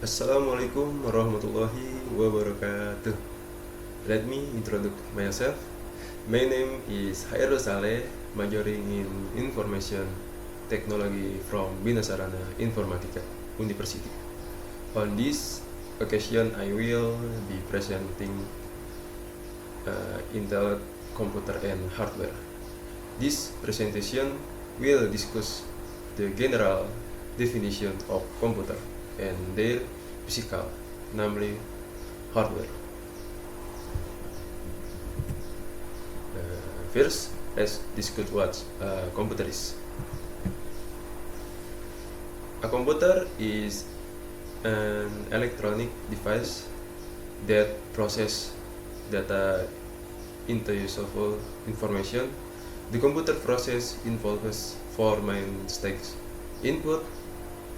Assalamualaikum warahmatullahi wabarakatuh. Let me introduce myself. My name is Hairul Saleh, majoring in Information Technology from Bina Sarana Informatika University. On this occasion, I will be presenting Intel computer and hardware. This presentation will discuss the general definition of computer and their physical, namely hardware. First, let's discuss what a computer is. A computer is an electronic device that processes data into useful information. The computer process involves four main stages: input,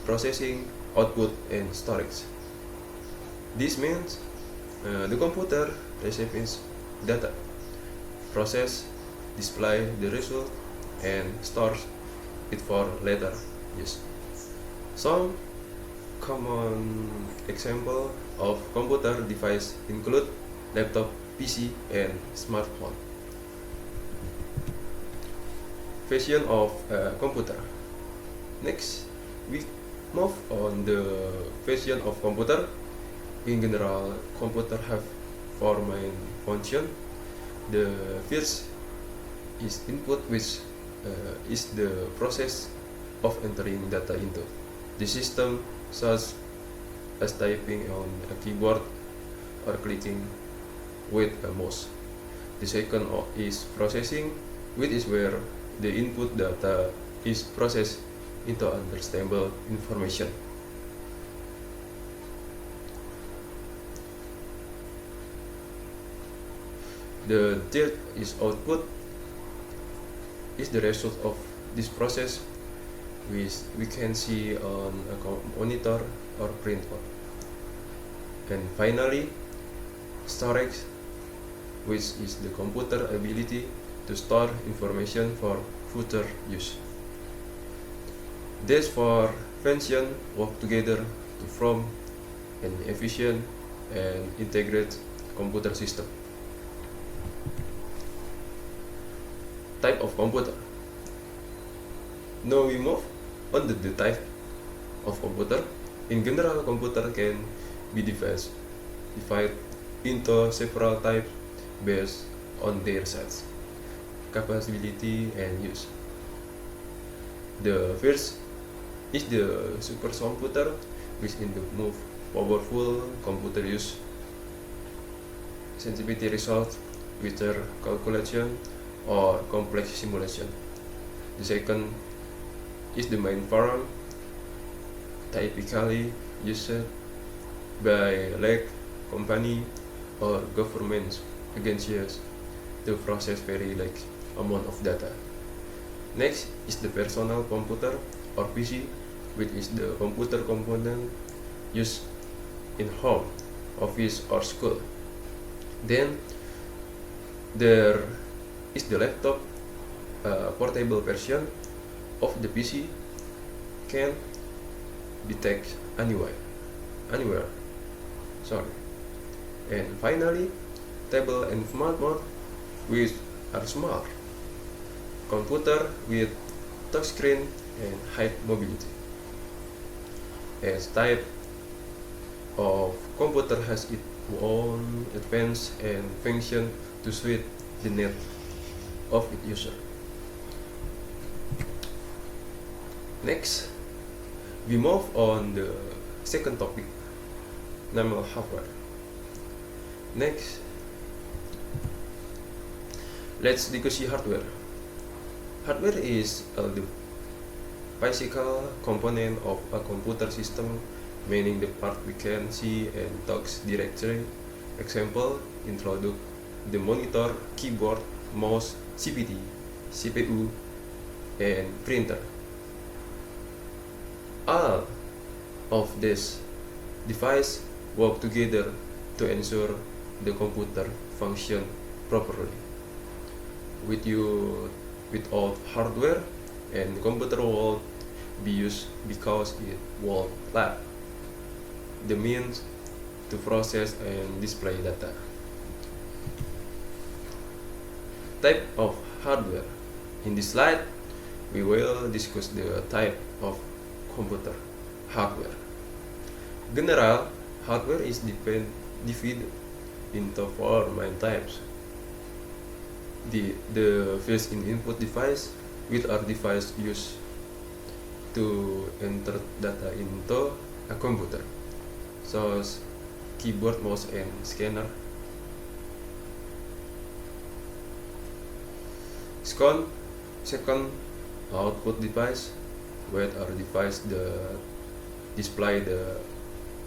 processing, output, and storage. This means the computer receives data, process, display the result, and stores it for later use. Some common example of computer device include laptop, PC, and smartphone. Function of a computer. Next, we move on the function of computer. In general, computer have four main function. The first is input, which is the process of entering data into the system, such as typing on a keyboard or clicking with a mouse. The second is processing, which is where the input data is processed into understandable information. The third is output, is the result of this process, which we can see on a monitor or printer. And finally, storage, which is the computer ability to store information for future use. These four functions work together to form an efficient and integrated computer system. Type of computer. Now we move on to the type of computer. In general, computer can be divided into several types based on their size, capability, and use. The first is the supercomputer, which in the most powerful computer use sensitivity result with their calculation or complex simulation. The second is the mainframe, typically used by large company or governments agencies to process very large amount of data. Next is the personal computer or PC, which is the computer component used in home, office, or school. Then there is the laptop, a portable version of the PC, can be taken anywhere. And finally, table and smartphone, which are small computer with touchscreen and high mobility. As type of computer has its own advance and function to suit the need of its user. Next, we move on the second topic, namely hardware. Next, let's discuss hardware. Hardware is the physical component of a computer system, meaning the part we can see and touch directly. Example include the monitor, keyboard, mouse, CPD, CPU, and printer. All of these devices work together to ensure the computer function properly. Without hardware, and computer won't be used because it won't lag. the means to process and display data. Type of hardware. In this slide, we will discuss the type of computer hardware. General hardware is divided into four main types. The first in input device, which are devices used to enter data into a computer, such as keyboard, mouse, and scanner. Second, output device, which are devices that display the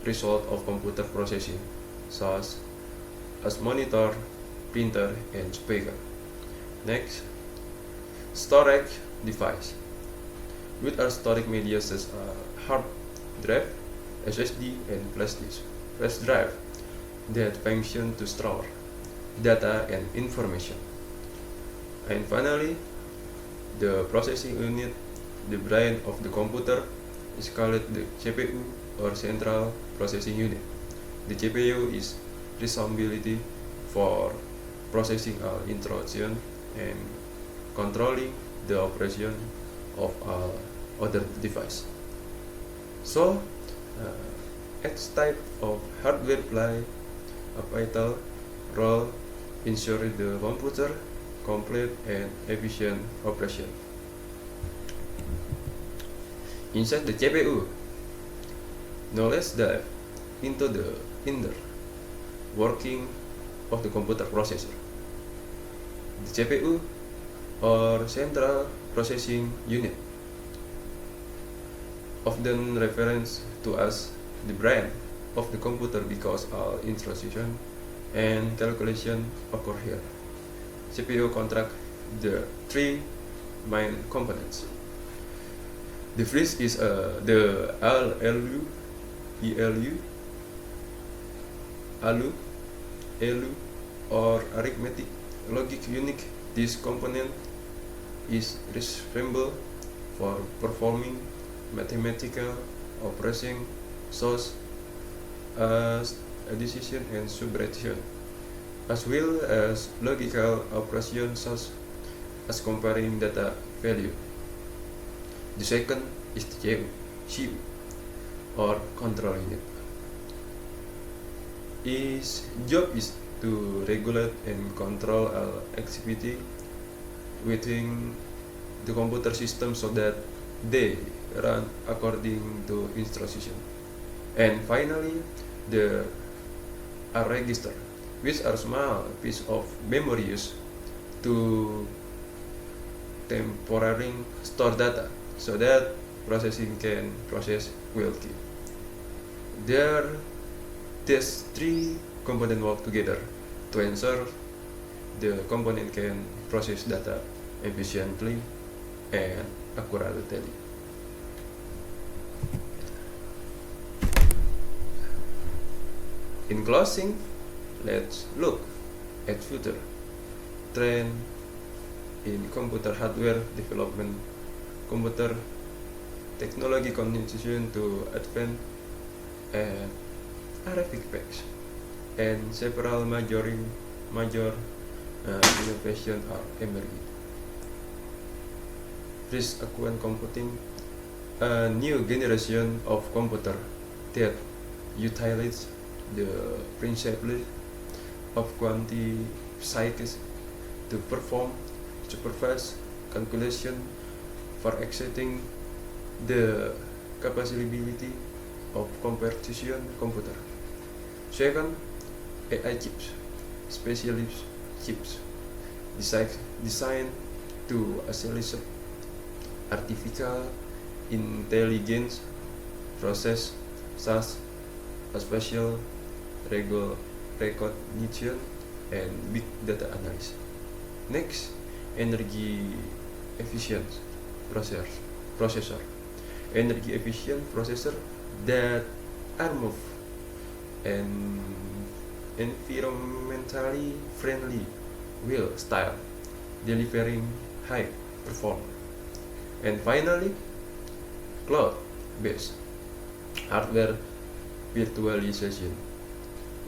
result of computer processing, such as monitor, printer, and speaker. Next, storage device, which are storage media such as hard drive, SSD, and flash drive that function to store data and information. And finally, the processing unit, the brain of the computer, is called the CPU or central processing unit. The CPU is responsibility for processing all instructions and controlling the operation of all other device. So, each type of hardware play a vital role in ensuring the computer complete and efficient operation. Inside the CPU, now let's dive into the inner working of the computer processor. The CPU or central processing unit, often referred to as the brain of the computer because all instruction and calculation occur here. CPU contract the three main components. The first is the ALU, or arithmetic logic unit. This component is responsible for performing mathematical operations such as addition and subtraction, as well as logical operations such as comparing data value. The second is the CPU, or control unit. Its job is to regulate and control all activity within the computer system so that they run according to instruction. And finally, the register, which are small piece of memory used to temporarily store data so that processing can process quickly. These three components work together to ensure the component can process data efficiently and accurately. In closing, let's look at future trend in computer hardware development. Computer technology continues to advance at a rapid pace, and several major innovations are emerging. This quantum computing, a new generation of computer that utilizes the principle of quantum physics to perform supervised calculation for exceeding the capability of computational computer. Second, AI chips, specialist chips, designed to accelerate artificial intelligence process such as facial recognition and big data analysis. Next, energy efficient processor. Energy efficient processor that are move and environmentally friendly will style, delivering high performance. And finally, cloud-based hardware virtualization,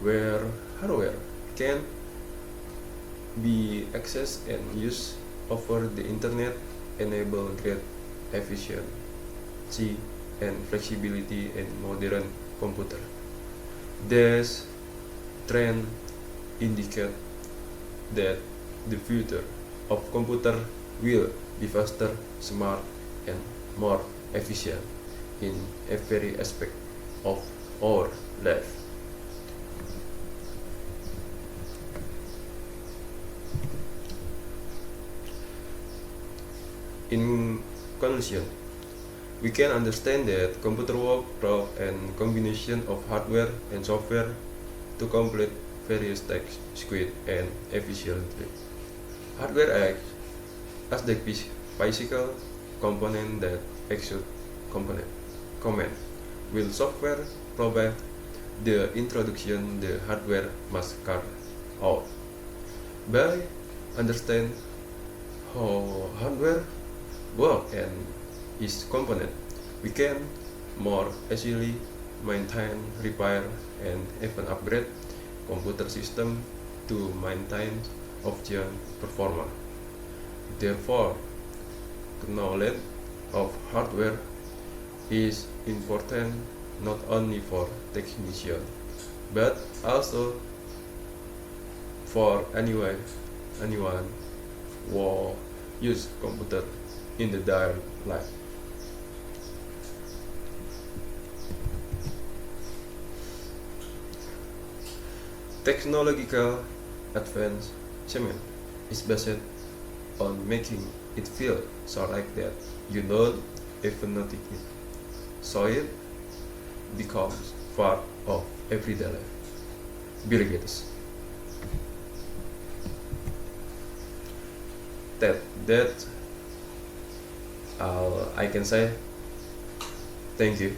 where hardware can be accessed and used over the internet, enable great efficiency and flexibility in modern computer. This trend indicate that the future of computer will be faster, smart, and more efficient in every aspect of our life. In conclusion, we can understand that computer work through a combination of hardware and software to complete various tasks quickly and efficiently. Hardware acts as the physical component that executes command, while software provides the introduction the hardware must carry out. By understand how hardware works and its component, we can more easily maintain, repair, and even upgrade computer system to maintain optimum performance. Therefore, knowledge of hardware is important not only for technicians but also for anyone who use computer in the daily life. Technological advancement is based on making it feel so like that you don't even notice it, so it becomes part of everyday life. Bill Gates. That all I can say. Thank you.